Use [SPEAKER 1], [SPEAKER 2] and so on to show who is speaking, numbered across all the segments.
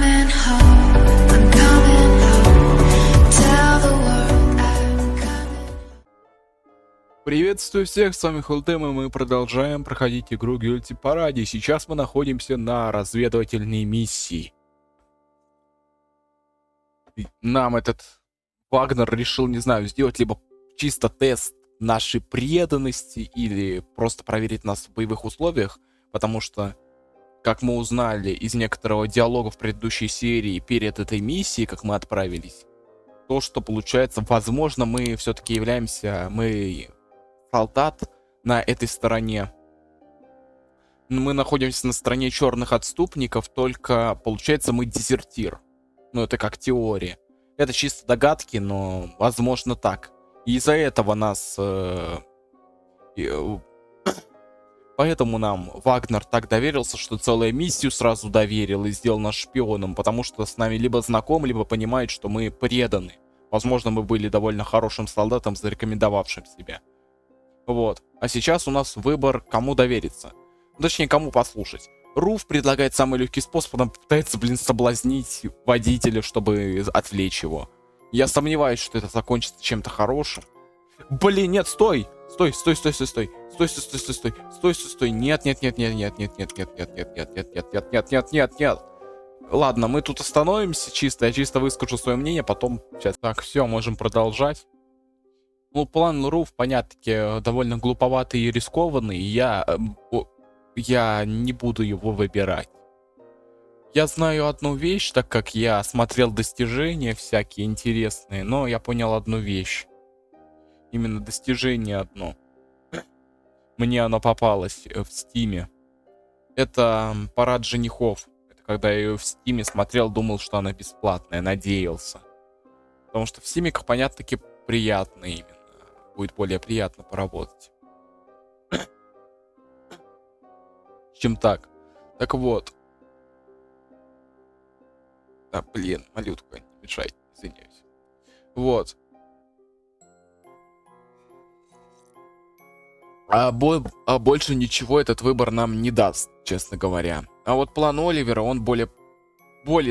[SPEAKER 1] coming home, I'm coming home. Tell the world I'm coming.
[SPEAKER 2] Приветствую всех, с вами Холтем, и мы продолжаем проходить игру Guilty Parade. Сейчас мы находимся на разведывательной миссии. Нам этот Вагнер решил, не знаю, сделать либо чисто тест нашей преданности, или просто проверить нас в боевых условиях, потому что, как мы узнали из некоторого диалога в предыдущей серии перед этой миссией, как мы отправились, то, что получается, возможно, мы все-таки являемся, мы солдат на этой стороне. Мы находимся на стороне черных отступников, только, получается, мы дезертир. Ну, это как теория. Это чисто догадки, но возможно так. И из-за этого нас... Поэтому нам Вагнер так доверился, что целую миссию сразу доверил и сделал нас шпионом, потому что с нами либо знаком, либо понимает, что мы преданы. Возможно, мы были довольно хорошим солдатом, зарекомендовавшим себя. Вот. А сейчас у нас выбор, кому довериться. Точнее, кому послушать. Руф предлагает самый легкий способ, он пытается, соблазнить водителя, чтобы отвлечь его. Я сомневаюсь, что это закончится чем-то хорошим. Блин, нет, стой! Стой, стой, стой, стой, стой. Стой, стой, стой, стой, стой. Стой, стой, стой. Нет, нет, нет, нет, нет, нет, нет, нет, нет, нет, нет, нет, нет, нет, нет, нет, нет, нет. Ладно, мы тут остановимся чисто. Я чисто выскажу свое мнение, потом сейчас. Так, все, можем продолжать. Ну, план Руф, понятно-таки, довольно глуповатый и рискованный. Я не буду его выбирать. Я знаю одну вещь, так как я смотрел достижения всякие интересные, но я понял одну вещь. Именно достижение одно. Мне оно попалось в Стиме. Это парад женихов. Это когда я ее в Стиме смотрел, думал, что она бесплатная, надеялся. Потому что в Стиме, как понятно-таки, приятно именно. Будет более приятно поработать. Чем так. Так вот. Да, блин, малютка, не мешай, извиняюсь. Вот. А больше ничего этот выбор нам не даст, честно говоря. А вот план Оливера, он более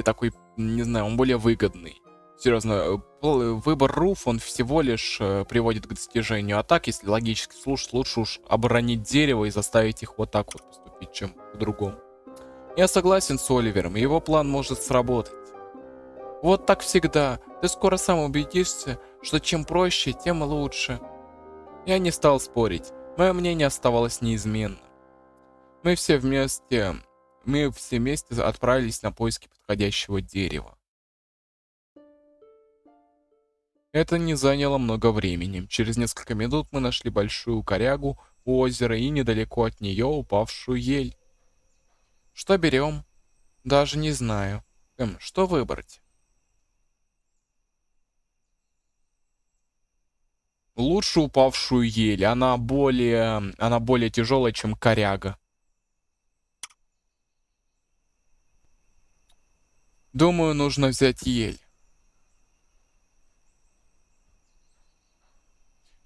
[SPEAKER 2] такой, не знаю, он более выгодный. Серьезно, выбор Руф, он всего лишь приводит к достижению. А так, если логически слушать, лучше уж оборонить дерево и заставить их вот так вот поступить, чем по-другому. Я согласен с Оливером, его план может сработать. Вот так всегда. Ты скоро сам убедишься, что чем проще, тем лучше. Я не стал спорить. Мое мнение оставалось неизменным. Мы все вместе отправились на поиски подходящего дерева. Это не заняло много времени. Через несколько минут мы нашли большую корягу у озера и недалеко от нее упавшую ель. Что берем? Даже не знаю. Что выбрать? Лучше упавшую ель. Она более тяжелая, чем коряга. Думаю, нужно взять ель.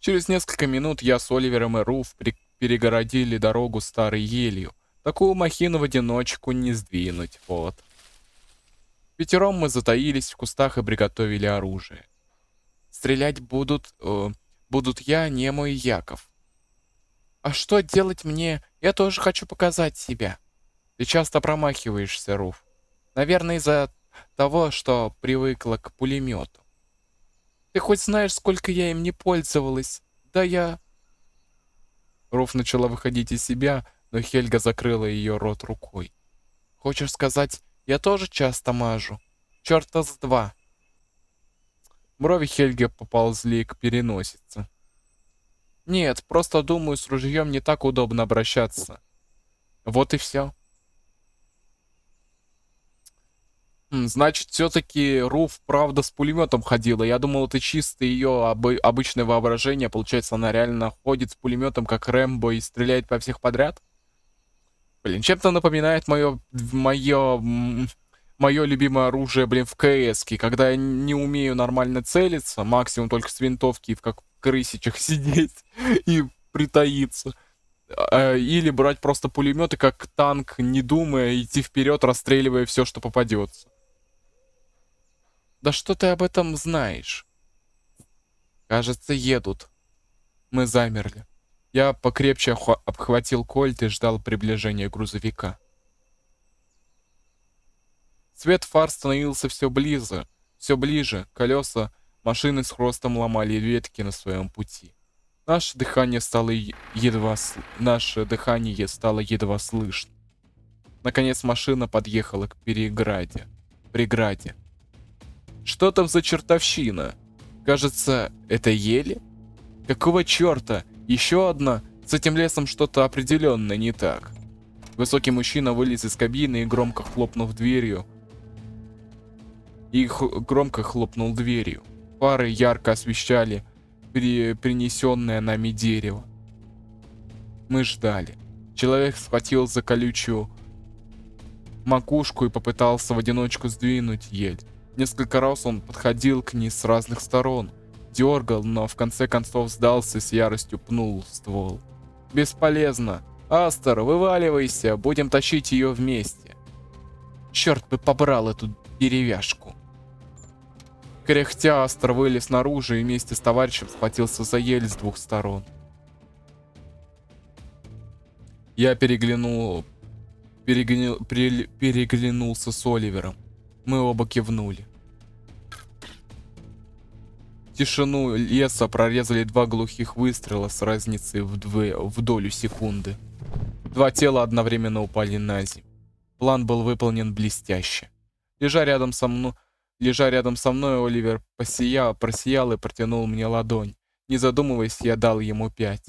[SPEAKER 2] Через несколько минут я с Оливером и Руф перегородили дорогу старой елью. Такую махину в одиночку не сдвинуть, вот. Пятером мы затаились в кустах и приготовили оружие. Стрелять будут я, Немо и Яков. А что делать мне? Я тоже хочу показать себя. Ты часто промахиваешься, Руф. Наверное, из-за того, что привыкла к пулемету. Ты хоть знаешь, сколько я им не пользовалась? Да я... Руф начала выходить из себя, но Хельга закрыла ее рот рукой. Хочешь сказать, я тоже часто мажу? Чёрта с два. Брови Хельги поползли к переносице. Нет, просто думаю, с ружьем не так удобно обращаться. Вот и все. Значит, все-таки Руф правда с пулеметом ходила. Я думал, это чисто ее обычное воображение. Получается, она реально ходит с пулеметом, как Рэмбо, и стреляет по всех подряд? Блин, чем-то напоминает мое любимое оружие, в КС-ке, когда я не умею нормально целиться, максимум только с винтовки, как в крысичах сидеть и притаиться. Или брать просто пулеметы, как танк, не думая, идти вперед, расстреливая все, что попадется. Да что ты об этом знаешь? Кажется, едут. Мы замерли. Я покрепче обхватил кольт и ждал приближения грузовика. Свет фар становился все ближе. Колеса машины с хрустом ломали ветки на своем пути. Наше дыхание стало едва слышно. Наконец машина подъехала к преграде. Что там за чертовщина? Кажется, это ели? Какого черта? Еще одна? С этим лесом что-то определенно не так. Высокий мужчина вылез из кабины и громко хлопнул дверью. Фары ярко освещали принесенное нами дерево. Мы ждали. Человек схватил за колючую макушку и попытался в одиночку сдвинуть ель. Несколько раз он подходил к ней с разных сторон, дергал, но в конце концов сдался и с яростью пнул в ствол. «Бесполезно! Астер, вываливайся, будем тащить ее вместе!» Черт бы побрал эту деревяшку! Кряхтя, Астер вылез наружу и вместе с товарищем схватился за ель с двух сторон. Я переглянулся с Оливером. Мы оба кивнули. Тишину леса прорезали два глухих выстрела с разницей в долю секунды. Два тела одновременно упали на землю. План был выполнен блестяще. Лежа рядом со мной, Оливер просиял и протянул мне ладонь. Не задумываясь, я дал ему 5.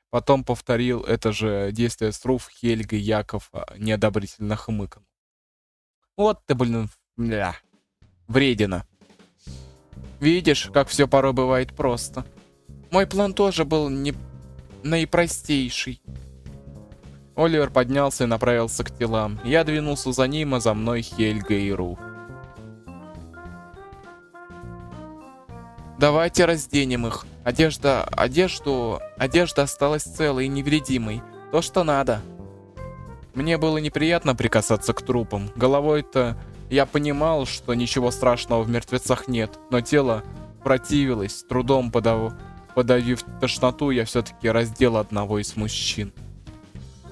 [SPEAKER 2] Потом повторил это же действие с Руф, Хельгой, Яков неодобрительно хмыкнул. Вот ты, блин, вредина. Видишь, как все порой бывает просто. Мой план тоже был не наипростейший. Оливер поднялся и направился к телам. Я двинулся за ним, а за мной Хельга и Руф. Давайте разденем их. Одежда осталась целой и невредимой. То, что надо. Мне было неприятно прикасаться к трупам. Головой-то я понимал, что ничего страшного в мертвецах нет, но тело противилось. С трудом подавив тошноту, я все-таки раздел одного из мужчин.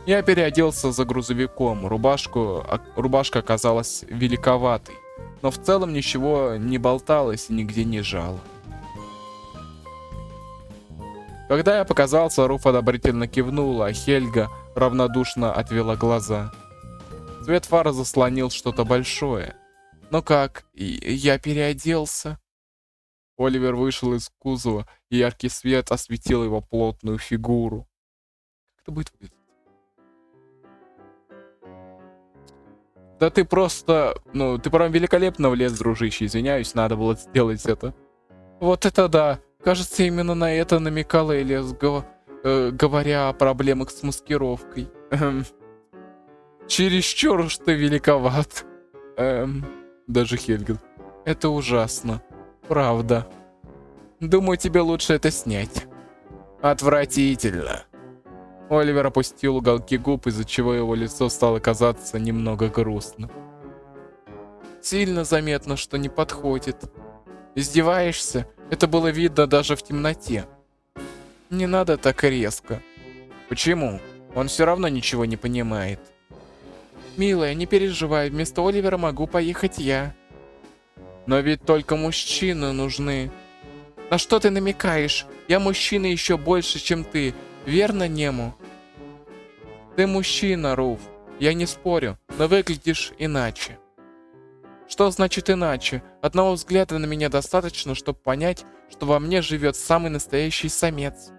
[SPEAKER 2] Я переоделся за грузовиком. Рубашка оказалась великоватой, но в целом ничего не болталось и нигде не жало. Когда я показался, Руф одобрительно кивнула, а Хельга равнодушно отвела глаза. Свет фар заслонил что-то большое. «Ну как, я переоделся?» Оливер вышел из кузова, и яркий свет осветил его плотную фигуру. Как это будет выглядеть? Да ты просто... ты прям великолепно влез, дружище. Извиняюсь, надо было сделать это. Вот это да. Кажется, именно на это намекал Элиас, говоря о проблемах с маскировкой. Чересчур уж ты великоват. Даже Хельга. Это ужасно. Правда. Думаю, тебе лучше это снять. Отвратительно. Оливер опустил уголки губ, из-за чего его лицо стало казаться немного грустным. Сильно заметно, что не подходит. Издеваешься? Это было видно даже в темноте. Не надо так резко. Почему? Он все равно ничего не понимает. Милая, не переживай, вместо Оливера могу поехать я. Но ведь только мужчины нужны. На что ты намекаешь? Я мужчина еще больше, чем ты. Верно, Нему? Ты мужчина, Руф. Я не спорю, но выглядишь иначе. Что значит иначе? Одного взгляда на меня достаточно, чтобы понять, что во мне живет самый настоящий самец.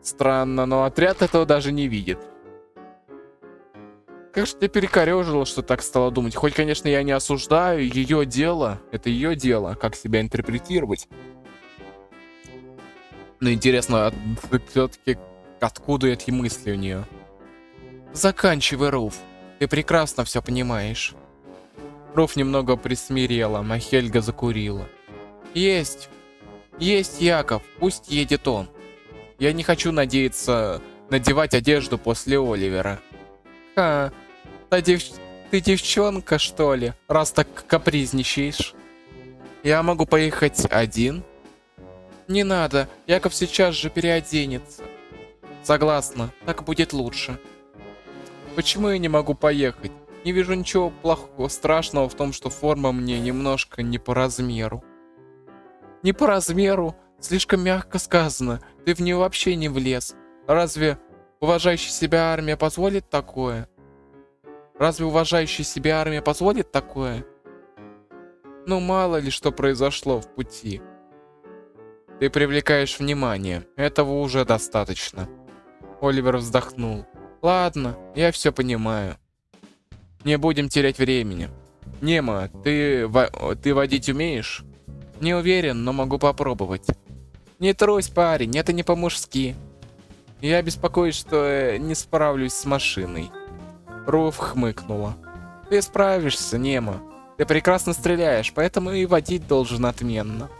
[SPEAKER 2] Странно, но отряд этого даже не видит. Как же ты перекорежило, что так стала думать? Хоть, конечно, я не осуждаю, ее дело. Это ее дело, как себя интерпретировать. Но интересно, все-таки откуда эти мысли у нее? Заканчивай, Руф. Ты прекрасно все понимаешь. Руф немного присмирела, а Хельга закурила. Есть, Яков, пусть едет он. Я не хочу надеяться надевать одежду после Оливера. Ты Ты девчонка, что ли, раз так капризничаешь? Я могу поехать один? Не надо, Яков сейчас же переоденется. Согласна, так будет лучше. Почему я не могу поехать? Не вижу ничего плохого, страшного в том, что форма мне немножко не по размеру. Не по размеру? Слишком мягко сказано. Ты в нее вообще не влез. Разве уважающая себя армия позволит такое? Разве уважающая себя армия позволит такое? Ну, мало ли что произошло в пути. Ты привлекаешь внимание. Этого уже достаточно. Оливер вздохнул. Ладно, я все понимаю. Не будем терять времени. Немо, ты водить умеешь? Не уверен, но могу попробовать. Не трусь, парень, это не по-мужски. Я беспокоюсь, что не справлюсь с машиной. Руф хмыкнула. Ты справишься, Немо. Ты прекрасно стреляешь, поэтому и водить должен отменно.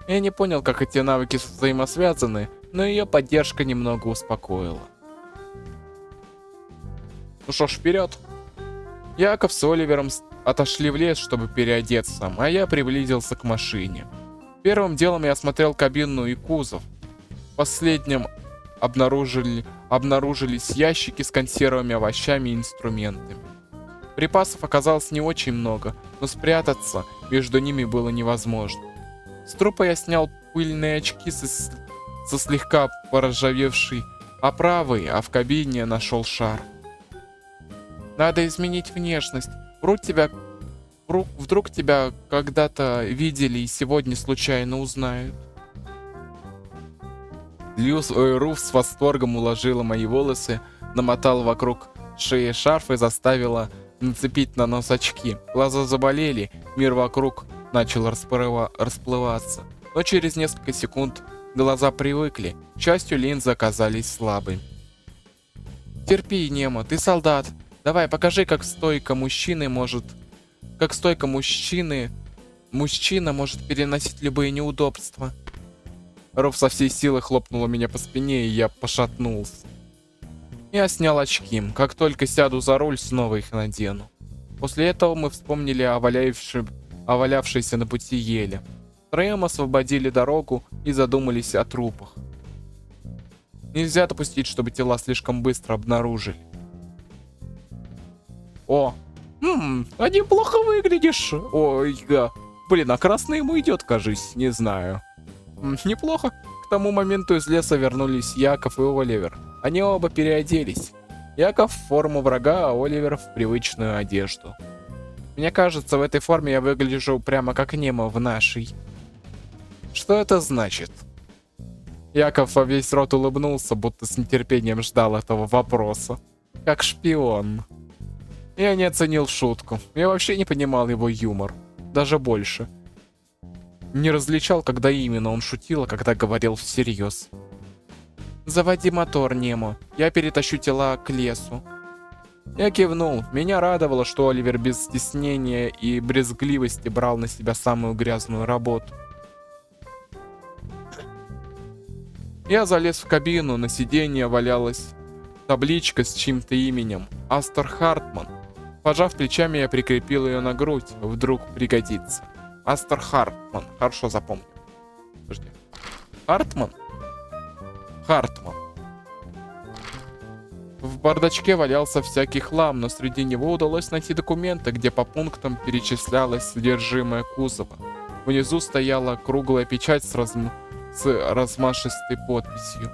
[SPEAKER 2] Я не понял, как эти навыки взаимосвязаны, но ее поддержка немного успокоила. Ну что ж, вперед. Яков с Оливером отошли в лес, чтобы переодеться, а я приблизился к машине. Первым делом я осмотрел кабину и кузов. В последнем обнаружились ящики с консервами, овощами и инструментами. Припасов оказалось не очень много, но спрятаться между ними было невозможно. С трупа я снял пыльные очки со слегка поржавевшей оправой, а в кабине нашел шар. Надо изменить внешность. Вдруг тебя когда-то видели и сегодня случайно узнают. Руф с восторгом уложила мои волосы, намотала вокруг шеи шарф и заставила нацепить на нос очки. Глаза заболели, мир вокруг начал расплываться. Но через несколько секунд глаза привыкли. К счастью, линзы оказались слабыми. Терпи, Немо, ты солдат. Давай, покажи, как стойко мужчина может переносить любые неудобства. Руф со всей силы хлопнула меня по спине, и я пошатнулся. Я снял очки. Как только сяду за руль, снова их надену. После этого мы вспомнили о валявшейся на пути еле. Втроем освободили дорогу и задумались о трупах. Нельзя допустить, чтобы тела слишком быстро обнаружили. О, а неплохо выглядишь. Ой, да. Блин, а красный ему идет, кажись, не знаю. Неплохо. К тому моменту из леса вернулись Яков и Оливер. Они оба переоделись. Яков в форму врага, а Оливер в привычную одежду. Мне кажется, в этой форме я выгляжу прямо как Немо в нашей. Что это значит? Яков во весь рот улыбнулся, будто с нетерпением ждал этого вопроса. Как шпион. Я не оценил шутку. Я вообще не понимал его юмор. Даже больше. Не различал, когда именно он шутил, а когда говорил всерьез. «Заводи мотор, Немо. Я перетащу тела к лесу». Я кивнул. Меня радовало, что Оливер без стеснения и брезгливости брал на себя самую грязную работу. Я залез в кабину, на сиденье валялась табличка с чьим-то именем. Астер Хартман. Пожав плечами, я прикрепил ее на грудь. Вдруг пригодится. Астер Хартман. Хорошо запомню. Подожди. Хартман? Хартман. В бардачке валялся всякий хлам, но среди него удалось найти документы, где по пунктам перечислялось содержимое кузова. Внизу стояла круглая печать с размашистой подписью.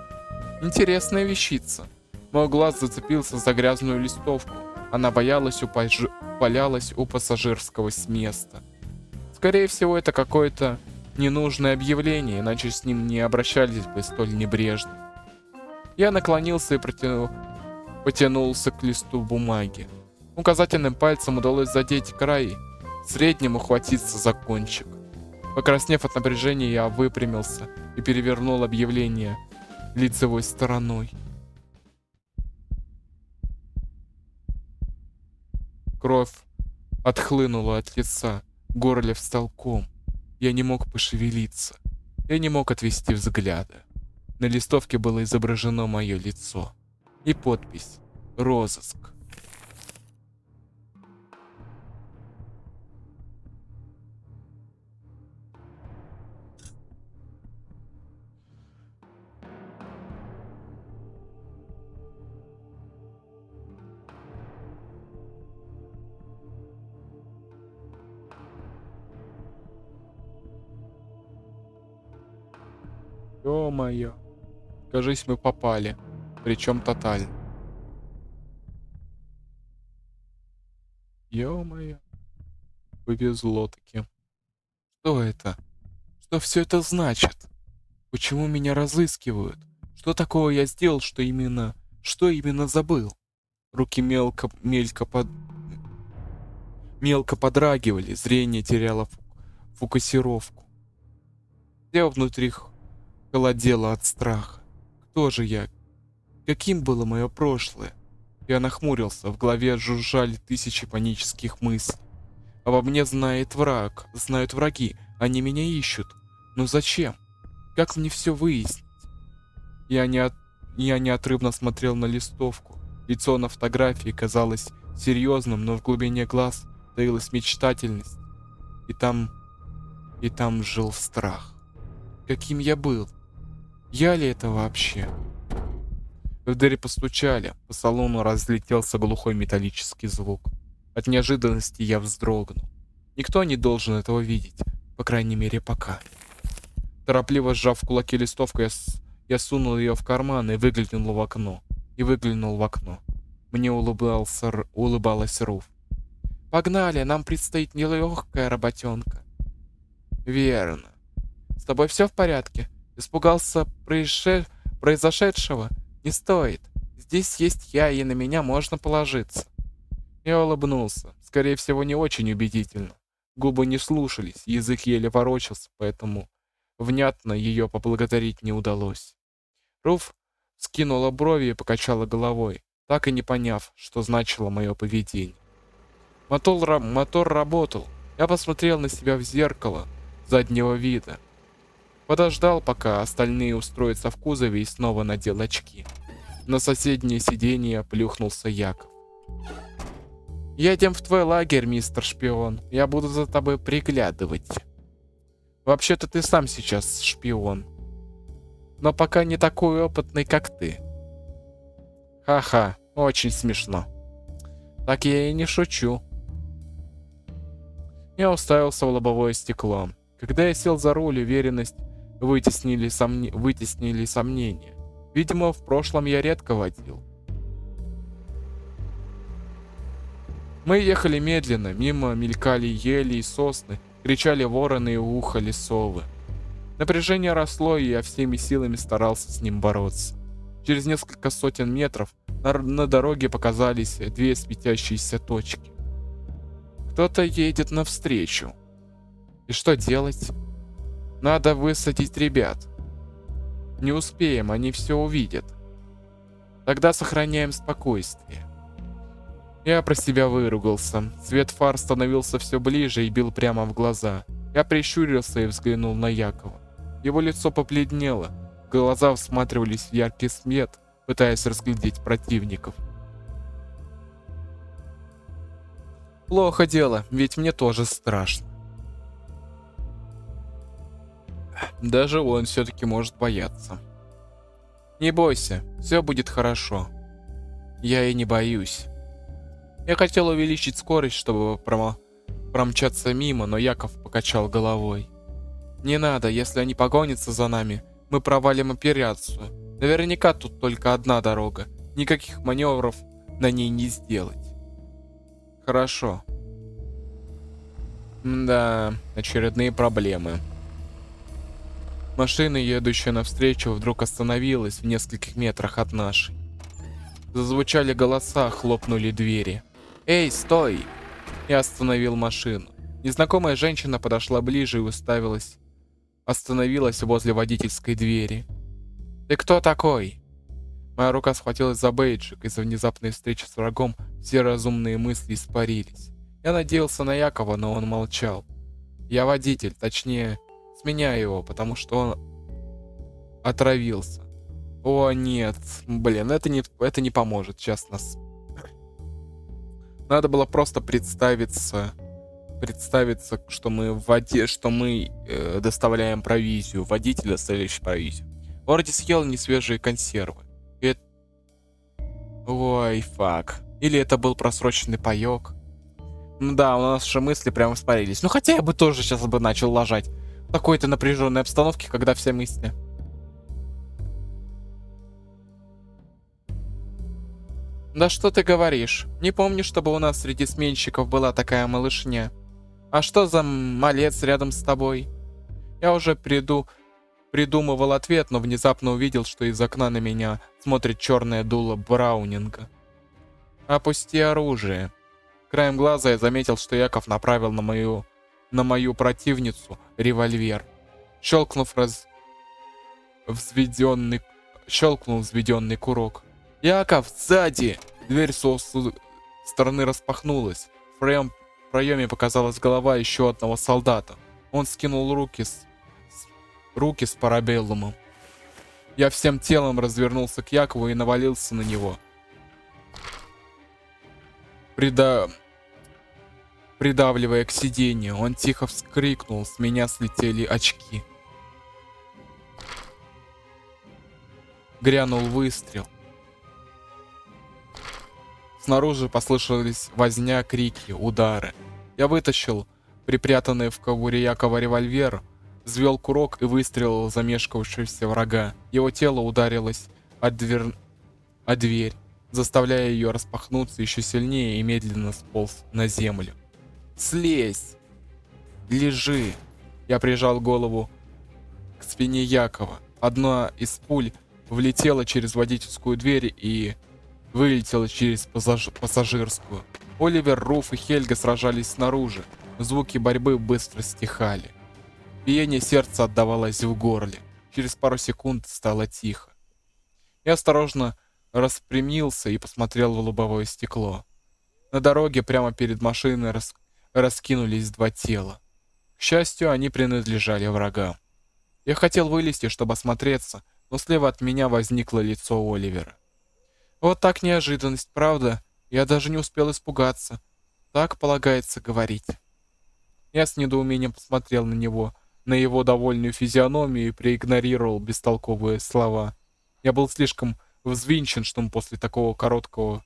[SPEAKER 2] Интересная вещица. Мой глаз зацепился за грязную листовку. Она валялась у пассажирского места. Скорее всего, это какое-то ненужное объявление, иначе с ним не обращались бы столь небрежно. Я наклонился и потянулся к листу бумаги. Указательным пальцем удалось задеть край, средним ухватиться за кончик. Покраснев от напряжения, я выпрямился и перевернул объявление лицевой стороной. Кровь отхлынула от лица, в горле встал ком. Я не мог пошевелиться. Я не мог отвести взгляда. На листовке было изображено мое лицо. И подпись «Розыск». Ё-моё. Кажись, мы попали. Причем тотально. Ё-моё. Повезло таки. Что это? Что все это значит? Почему меня разыскивают? Что такого я сделал, что именно забыл? Руки мелко подрагивали, зрение теряло фокусировку. Я внутри холодело от страха. Кто же я? Каким было мое прошлое? Я нахмурился, в голове жужжали тысячи панических мыслей. Обо мне знают враги, они меня ищут. Но зачем? Как мне все выяснить? Я неотрывно смотрел на листовку. Лицо на фотографии казалось серьезным, но в глубине глаз таилась мечтательность. И там жил страх. Каким я был? Я ли это вообще? В дверь постучали, по салону разлетелся глухой металлический звук. От неожиданности я вздрогнул. Никто не должен этого видеть, по крайней мере пока. Торопливо сжав в кулаке листовку, я сунул ее в карман и выглянул в окно. Мне улыбалась Руф. «Погнали, нам предстоит нелегкая работенка». «Верно. С тобой все в порядке? Испугался произошедшего? Не стоит. Здесь есть я, и на меня можно положиться». Я улыбнулся. Скорее всего, не очень убедительно. Губы не слушались, язык еле ворочался, поэтому внятно ее поблагодарить не удалось. Руф скинула брови и покачала головой, так и не поняв, что значило мое поведение. Мотор работал. Я посмотрел на себя в зеркало заднего вида. Подождал, пока остальные устроятся в кузове, и снова надел очки. На соседнее сиденье плюхнулся Яков. «Едем в твой лагерь, мистер шпион. Я буду за тобой приглядывать. Вообще-то ты сам сейчас шпион. Но пока не такой опытный, как ты». «Ха-ха, очень смешно». «Так я и не шучу». Я уставился в лобовое стекло. Когда я сел за руль, уверенность вытеснили сомнения. Видимо, в прошлом я редко водил. Мы ехали медленно, мимо мелькали ели и сосны, кричали вороны и ухали совы. Напряжение росло, и я всеми силами старался с ним бороться. Через несколько сотен метров на дороге показались две светящиеся точки. Кто-то едет навстречу. И что делать? Надо высадить ребят. Не успеем, они все увидят. Тогда сохраняем спокойствие. Я про себя выругался. Свет фар становился все ближе и бил прямо в глаза. Я прищурился и взглянул на Якова. Его лицо побледнело. Глаза всматривались в яркий свет, пытаясь разглядеть противников. Плохо дело, ведь мне тоже страшно. Даже он все-таки может бояться. Не бойся, все будет хорошо. Я и не боюсь. Я хотел увеличить скорость, чтобы промчаться мимо, но Яков покачал головой. Не надо, если они погонятся за нами, мы провалим операцию. Наверняка тут только одна дорога. Никаких маневров на ней не сделать. Хорошо. Да, очередные проблемы. Машина, едущая навстречу, вдруг остановилась в нескольких метрах от нашей. Зазвучали голоса, хлопнули двери. «Эй, стой!» Я остановил машину. Незнакомая женщина подошла ближе и остановилась возле водительской двери. «Ты кто такой?» Моя рука схватилась за бейджик. Из-за внезапной встречи с врагом все разумные мысли испарились. Я надеялся на Якова, но он молчал. «Я водитель, точнее, сменяю его, потому что он отравился». «О, нет, блин, это не поможет, сейчас нас...» Надо было просто представиться, что мы в воде, что мы доставляем провизию, водитель доставляющий провизию. Вроде съел несвежие консервы. Ой, фак. Или это был просроченный паёк. Ну да, у нас же мысли прямо испарились. Ну хотя я бы тоже сейчас начал лажать. В такой-то напряженной обстановке, когда все мысли. Да что ты говоришь? Не помню, чтобы у нас среди сменщиков была такая малышня. А что за малец рядом с тобой? Я уже придумывал ответ, но внезапно увидел, что из окна на меня смотрит черное дуло Браунинга. Опусти оружие. Краем глаза я заметил, что Яков направил на мою противницу револьвер. Щелкнул взведенный курок. «Яков, сзади!» Дверь с стороны распахнулась. В проеме показалась голова еще одного солдата. Он скинул руки с парабеллумом. Я всем телом развернулся к Якову и навалился на него. Придавливая к сиденью, он тихо вскрикнул, с меня слетели очки. Грянул выстрел. Снаружи послышались возня, крики, удары. Я вытащил припрятанный в кобуре Якова револьвер, взвел курок и выстрелил в замешкавшегося врага. Его тело ударилось о дверь, заставляя ее распахнуться еще сильнее, и медленно сполз на землю. «Слезь! Лежи!» Я прижал голову к спине Якова. Одна из пуль влетела через водительскую дверь и вылетела через пассажирскую. Оливер, Руф и Хельга сражались снаружи. Звуки борьбы быстро стихали. Биение сердца отдавалось в горле. Через пару секунд стало тихо. Я осторожно распрямился и посмотрел в лобовое стекло. На дороге прямо перед машиной раскинулись два тела. К счастью, они принадлежали врагам. Я хотел вылезти, чтобы осмотреться, но слева от меня возникло лицо Оливера. Вот так неожиданность, правда? Я даже не успел испугаться. Так полагается говорить. Я с недоумением посмотрел на него, на его довольную физиономию и проигнорировал бестолковые слова. Я был слишком взвинчен, чтобы после такого короткого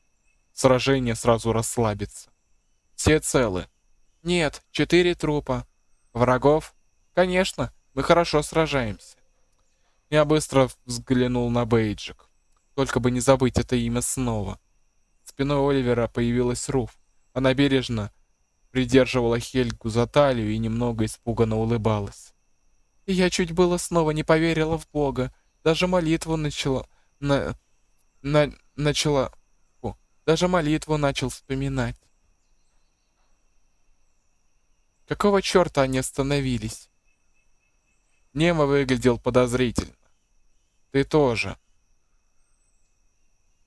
[SPEAKER 2] сражения сразу расслабиться. Все целы? Нет, 4 трупа. Врагов? Конечно, мы хорошо сражаемся. Я быстро взглянул на бейджик. Только бы не забыть это имя снова. Спиной Оливера появилась Руф. Она бережно придерживала Хельгу за талию и немного испуганно улыбалась. И я чуть было снова не поверила в Бога. Даже молитву начала... даже молитву начал вспоминать. Какого черта они остановились? Немо выглядел подозрительно. Ты тоже.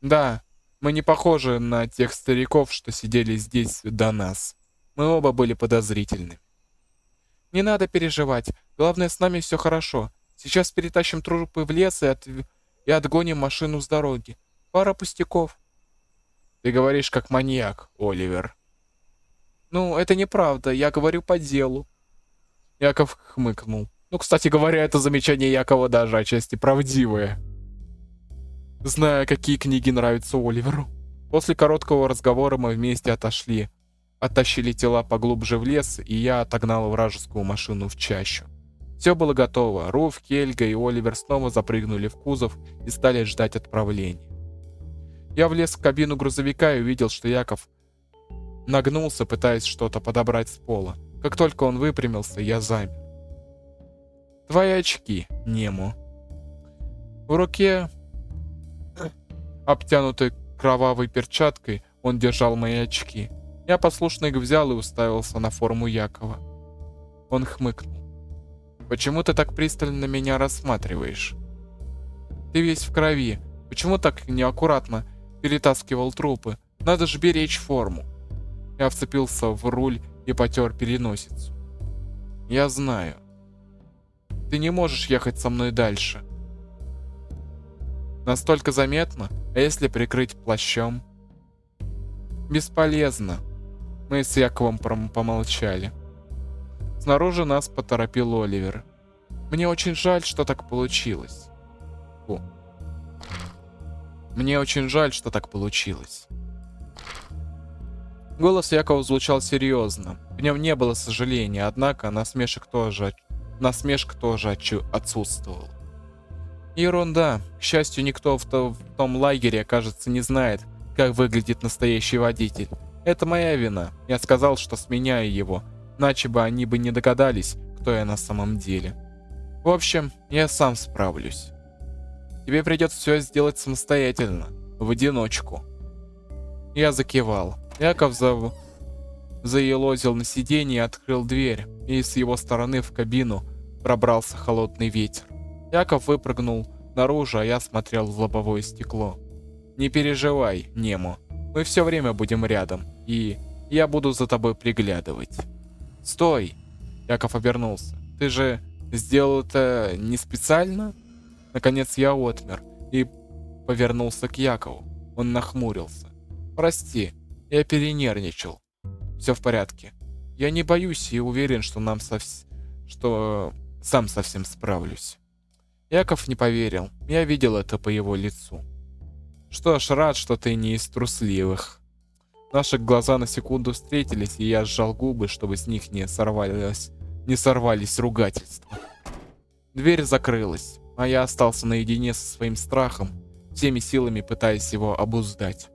[SPEAKER 2] Да, мы не похожи на тех стариков, что сидели здесь до нас. Мы оба были подозрительны. Не надо переживать. Главное, с нами все хорошо. Сейчас перетащим трупы в лес и отгоним машину с дороги. Пара пустяков. Ты говоришь как маньяк, Оливер. Ну, это неправда. Я говорю по делу. Яков хмыкнул. Ну, кстати говоря, это замечание Якова даже отчасти правдивое. Знаю, какие книги нравятся Оливеру. После короткого разговора мы вместе оттащили тела поглубже в лес, и я отогнал вражескую машину в чащу. Все было готово. Руф, Хельга и Оливер снова запрыгнули в кузов и стали ждать отправления. Я влез в кабину грузовика и увидел, что Яков нагнулся, пытаясь что-то подобрать с пола. Как только он выпрямился, я замер. Твои очки, Немо. В руке, обтянутой кровавой перчаткой, он держал мои очки. Я послушно их взял и уставился на форму Якова. Он хмыкнул. «Почему ты так пристально меня рассматриваешь? Ты весь в крови. Почему так неаккуратно перетаскивал трупы? Надо же беречь форму». Я вцепился в руль и потер переносицу. «Я знаю. Ты не можешь ехать со мной дальше. Настолько заметно, а если прикрыть плащом?» «Бесполезно». Мы с Яковом помолчали. Снаружи нас поторопил Оливер. «Мне очень жаль, что так получилось». Фу. «Мне очень жаль, что так получилось». Голос Якова звучал серьезно. В нем не было сожаления, однако насмешка тоже отсутствовала. Ерунда. К счастью, никто в том лагере, кажется, не знает, как выглядит настоящий водитель. Это моя вина. Я сказал, что сменяю его, иначе бы они бы не догадались, кто я на самом деле. В общем, я сам справлюсь. Тебе придется все сделать самостоятельно, в одиночку. Я закивал. Яков заелозил на сиденье и открыл дверь, и с его стороны в кабину пробрался холодный ветер. Яков выпрыгнул наружу, а я смотрел в лобовое стекло. Не переживай, Немо, мы все время будем рядом, и я буду за тобой приглядывать. Стой! Яков обернулся. Ты же сделал это не специально? Наконец я отмер и повернулся к Якову. Он нахмурился. Прости, я перенервничал. Все в порядке. Я не боюсь и уверен, что сам совсем справлюсь. Яков не поверил. Я видел это по его лицу. Что ж, рад, что ты не из трусливых. Наши глаза на секунду встретились, и я сжал губы, чтобы с них не сорвались ругательства. Дверь закрылась, а я остался наедине со своим страхом, всеми силами пытаясь его обуздать.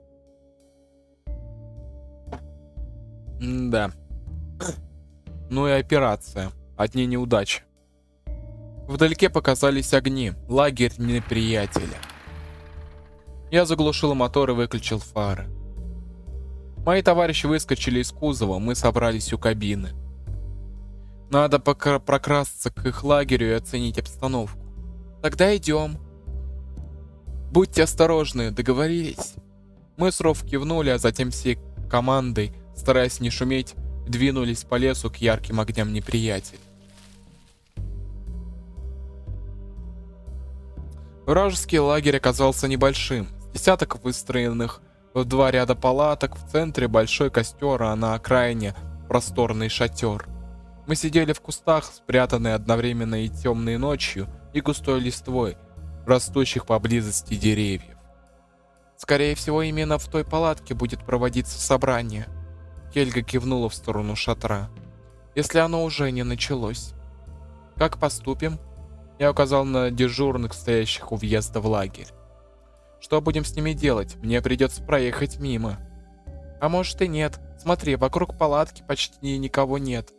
[SPEAKER 2] Да. Ну и операция. Одни неудачи. Вдалеке показались огни. Лагерь неприятеля. Я заглушил мотор и выключил фары. Мои товарищи выскочили из кузова. Мы собрались у кабины. Надо прокрасться к их лагерю и оценить обстановку. Тогда идем. Будьте осторожны, договорились? Мы с Ров кивнули, а затем всей командой, стараясь не шуметь, двинулись по лесу к ярким огням неприятеля. Вражеский лагерь оказался небольшим. Десяток выстроенных в два ряда палаток, в центре большой костер, а на окраине просторный шатер. Мы сидели в кустах, спрятанные одновременно и темной ночью, и густой листвой, растущих поблизости деревьев. Скорее всего, именно в той палатке будет проводиться собрание. Хельга кивнула в сторону шатра. Если оно уже не началось. Как поступим? Я указал на дежурных, стоящих у въезда в лагерь. Что будем с ними делать? Мне придется проехать мимо. А может и нет. Смотри, вокруг палатки почти никого нет.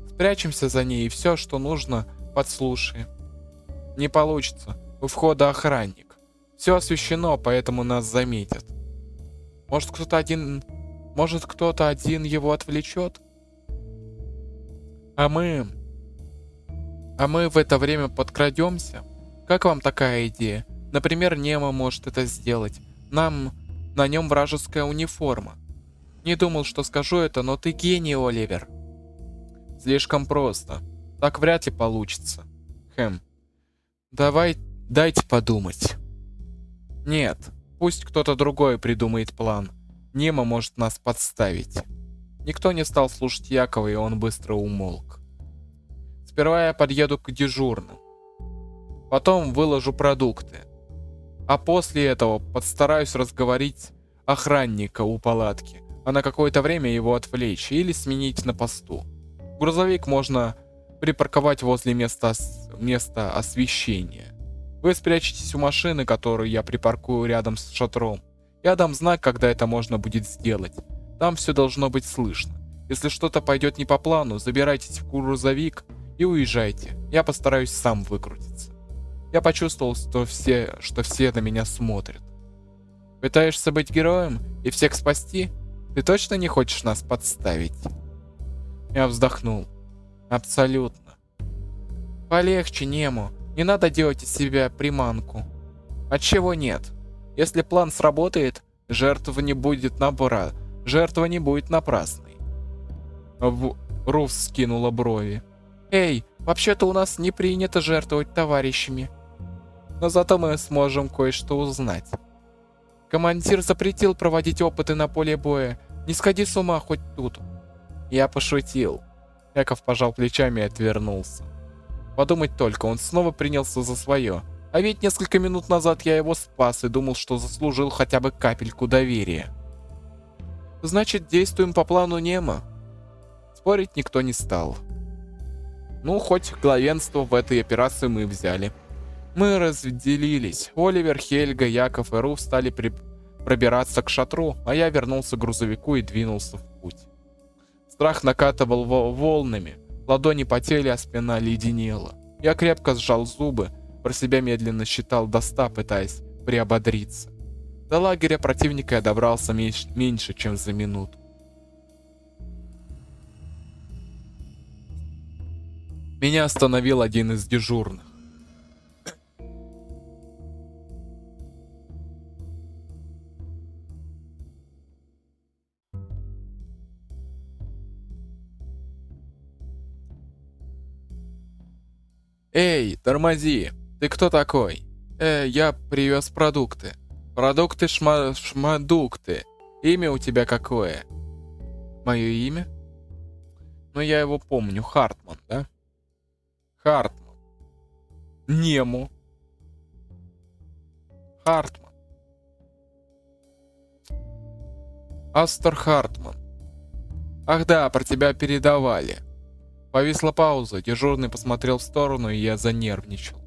[SPEAKER 2] Спрячемся за ней и все, что нужно, подслушаем. Не получится. У входа охранник. Все освещено, поэтому нас заметят. Может кто-то один его отвлечет? А мы в это время подкрадемся? Как вам такая идея? Например, Немо может это сделать. На нем вражеская униформа. Не думал, что скажу это, но ты гений, Оливер. Слишком просто. Так вряд ли получится. Дайте подумать. Нет, пусть кто-то другой придумает план. Немо может нас подставить. Никто не стал слушать Якова, и он быстро умолк. Сперва я подъеду к дежурным. Потом выложу продукты. А после этого постараюсь разговорить охранника у палатки, а на какое-то время его отвлечь или сменить на посту. Грузовик можно припарковать возле места освещения. Вы спрячетесь у машины, которую я припаркую рядом с шатром. Я дам знак, когда это можно будет сделать. Там все должно быть слышно. Если что-то пойдет не по плану, забирайтесь в грузовик и уезжайте. Я постараюсь сам выкрутиться. Я почувствовал, что все на меня смотрят. Пытаешься быть героем и всех спасти? Ты точно не хочешь нас подставить? Я вздохнул. Абсолютно. Полегче, Немо. Не надо делать из себя приманку. Отчего нет? Если план сработает, жертва не будет напрасной. Руф скинула брови. Эй, вообще-то у нас не принято жертвовать товарищами. Но зато мы сможем кое-что узнать. Командир запретил проводить опыты на поле боя. Не сходи с ума хоть тут. Я пошутил. Яков пожал плечами и отвернулся. Подумать только, он снова принялся за свое. А ведь несколько минут назад я его спас и думал, что заслужил хотя бы капельку доверия. Значит, действуем по плану Немо. Спорить никто не стал. Ну, хоть главенство в этой операции мы взяли. Мы разделились. Оливер, Хельга, Яков и Руф стали пробираться к шатру, а я вернулся к грузовику и двинулся в путь. Страх накатывал волнами, ладони потели, а спина леденела. Я крепко сжал зубы, про себя медленно считал до 100, пытаясь приободриться. До лагеря противника я добрался меньше, чем за минуту. Меня остановил один из дежурных. «Эй, тормози! Ты кто такой?» Я привез продукты. Продукты шмадукты. Имя у тебя какое?» «Мое имя?» «Ну, я его помню. Хартман, да?» «Хартман. Нему. Хартман. Астер Хартман. Ах да, про тебя передавали». Повисла пауза, дежурный посмотрел в сторону, и я занервничал.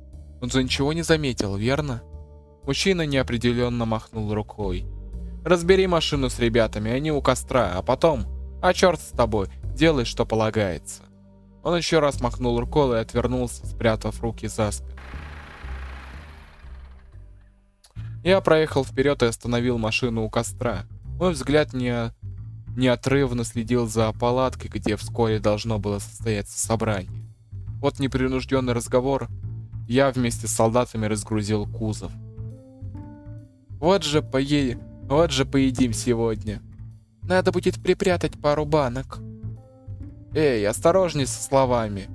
[SPEAKER 2] Он же ничего не заметил, верно? Мужчина неопределенно махнул рукой. «Разбери машину с ребятами, они у костра, а потом... А черт с тобой, делай, что полагается». Он еще раз махнул рукой и отвернулся, спрятав руки за спину. Я проехал вперед и остановил машину у костра. Мой взгляд неотрывно следил за палаткой, где вскоре должно было состояться собрание. Вот непринужденный разговор. Я вместе с солдатами разгрузил кузов. Вот же поедим сегодня. Надо будет припрятать пару банок. Эй, осторожней со словами.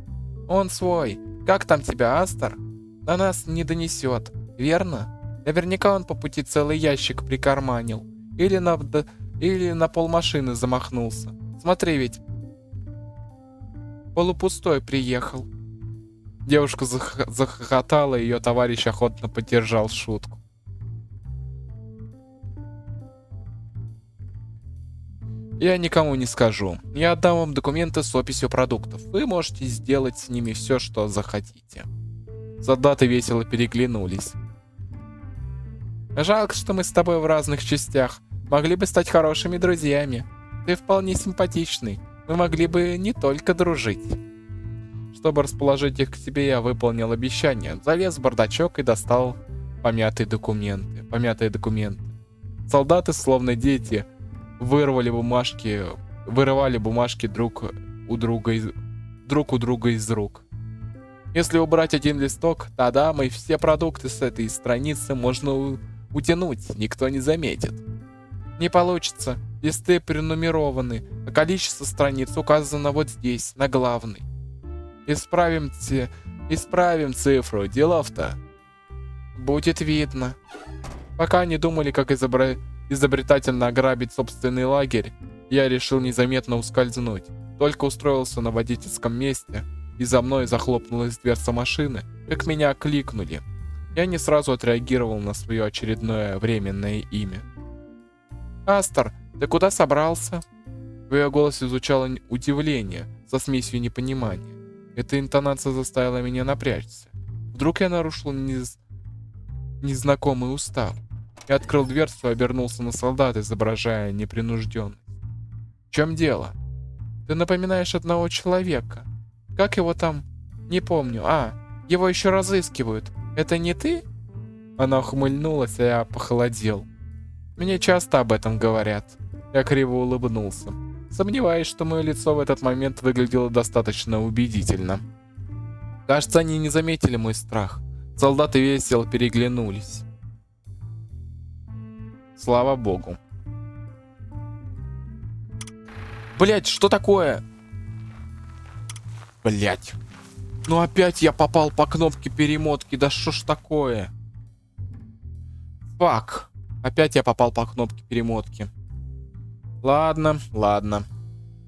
[SPEAKER 2] Он свой. Как там тебя, Астер? До нас не донесет, верно? Наверняка он по пути целый ящик прикарманил. Или на полмашины замахнулся. Смотри, ведь полупустой приехал. Девушка захохотала, и ее товарищ охотно поддержал шутку. Я никому не скажу. Я отдам вам документы с описью продуктов. Вы можете сделать с ними все, что захотите. Солдаты весело переглянулись. Жалко, что мы с тобой в разных частях. Могли бы стать хорошими друзьями. Ты вполне симпатичный. Мы могли бы не только дружить. Чтобы расположить их к себе, я выполнил обещание. Залез в бардачок и достал помятые документы. Солдаты, словно дети, вырывали бумажки друг у друга из рук. Если убрать один листок, тогда мы все продукты с этой страницы можно утянуть, никто не заметит. Не получится, листы пронумерованы, а количество страниц указано вот здесь, на главной. Исправим цифру, делов-то будет видно. Пока они думали, как изобретательно ограбить собственный лагерь, я решил незаметно ускользнуть. Только устроился на водительском месте, и за мной захлопнулась дверца машины, как меня окликнули. Я не сразу отреагировал на свое очередное временное имя. «Астер, ты куда собрался?» В ее голосе звучало удивление со смесью непонимания. Эта интонация заставила меня напрячься. Вдруг я нарушил незнакомый устав. Я открыл дверцу и обернулся на солдат, изображая непринужденность. «В чем дело? Ты напоминаешь одного человека. Как его там? Не помню. Его еще разыскивают. Это не ты?» Она ухмыльнулась, а я похолодел. Мне часто об этом говорят. Я криво улыбнулся. Сомневаюсь, что мое лицо в этот момент выглядело достаточно убедительно. Кажется, они не заметили мой страх. Солдаты весело переглянулись. Слава богу. Блять, что такое? Блять. Ну опять я попал по кнопке перемотки. Да что ж такое? Фак. Опять я попал по кнопке перемотки. Ладно.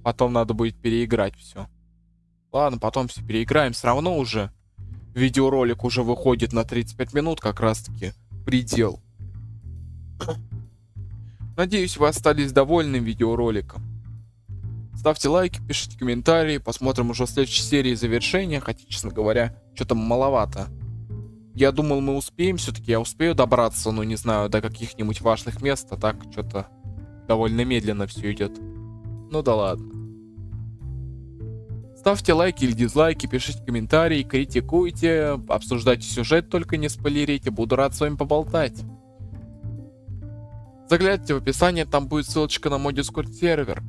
[SPEAKER 2] Потом надо будет переиграть все. Ладно, потом все переиграем. Все равно уже видеоролик уже выходит на 35 минут, как раз таки предел. Надеюсь, вы остались довольны видеороликом. Ставьте лайки, пишите комментарии. Посмотрим уже в следующей серии завершения. Хотя, честно говоря, что-то маловато. Я думал, мы успеем все-таки, я успею добраться, ну не знаю, до каких-нибудь важных мест, а так что-то довольно медленно все идет. Ну да ладно. Ставьте лайки или дизлайки, пишите комментарии, критикуйте, обсуждайте сюжет, только не спойлерите, буду рад с вами поболтать. Загляните в описание, там будет ссылочка на мой Discord сервер.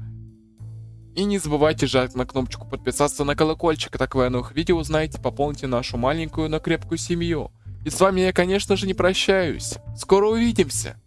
[SPEAKER 2] И не забывайте жать на кнопочку подписаться на колокольчик, так вы о новых видео узнаете, пополните нашу маленькую, но крепкую семью. И с вами я, конечно же, не прощаюсь. Скоро увидимся!